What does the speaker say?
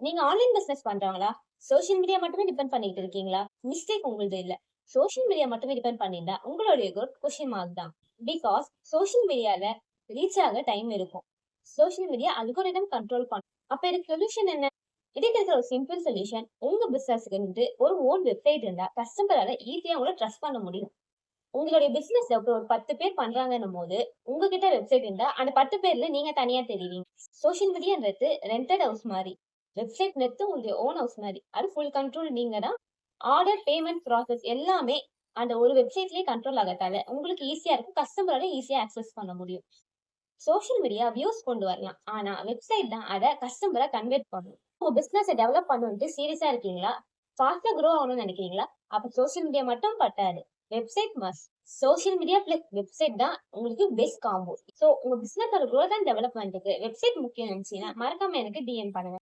நீங்க online business பண்றவங்களா? Social media மட்டுமே depend பண்ணிட்டு இருக்கீங்களா? மிஸ்டேக் உங்களுது இல்ல. சோசியல் மீடியா மட்டுமே டிபெண்ட் பண்ணியிருந்தா, உங்களுடைய குரோத் கொஸ்டின் மார்க் தான். பிகாஸ் சோசியல் மீடியால ரீச் ஆக டைம் இருக்கும். சோசியல் மீடியா அல்கோரிதம் கண்ட்ரோல் பண்ணும். அப்ப இதுக்கு சொல்யூஷன் என்ன? இதுக்கு இருக்கிற ஒரு சிம்பிள் சொல்யூஷன், உங்க பிசினஸ்க்கு ஒரு ஓன் வெப்சைட் இருந்தா கஸ்டமரால ஈஸியா உங்கள ட்ரஸ்ட் பண்ண முடியும். உங்களுடைய பிசினஸ் ஒரு 10 பேர் பண்றாங்கன்னும்போது, உங்ககிட்ட வெப்சைட் இருந்தா, அந்த 10 பேர்ல நீங்க தனியா தெரிவீங்க. சோசியல் மீடியான்றது ரென்டட் ஹவுஸ் மாரி. வெப்சைட்ன்றது உங்களுடைய ஓன் ஹவுஸ் மாரி. அது ஃபுல் கண்ட்ரோல் நீங்க தான். ஆர்டர், பேமெண்ட் ப்ராசஸ் எல்லாமே அந்த ஒரு வெப்சைட்லயே கண்ட்ரோல் ஆகத்தால, உங்களுக்கு ஈஸியா இருக்கும். கஸ்டமரால ஈஸியா ஆக்சஸ் பண்ண முடியும். சோசியல் மீடியா வியூஸ் கொண்டு வரலாம். ஆனா, வெப்சைட் தான் அத கஸ்டமரா கன்வெர்ட் பண்ணும். உங்க பிசினஸ டெவலப் பண்ணணும்ட்டு சீரியஸா இருக்கீங்களா? ஃபாஸ்ட்டா குரோ ஆகணும்னு நெனைக்கிறீங்களா? அப்ப சோசியல் மீடியா மட்டும் பத்தாது. Website must. Social media plus website தான் உங்களுக்கு பெஸ்ட் காம்போ. சோ உங்க பிசினஸோட குரோத் அண்ட் டெவலப்மென்ட்க்கு வெப்சைட் முக்கியம் நெனச்சீங்கன்னா, மறக்காம எனக்கு டிஎம் பண்ணுங்க.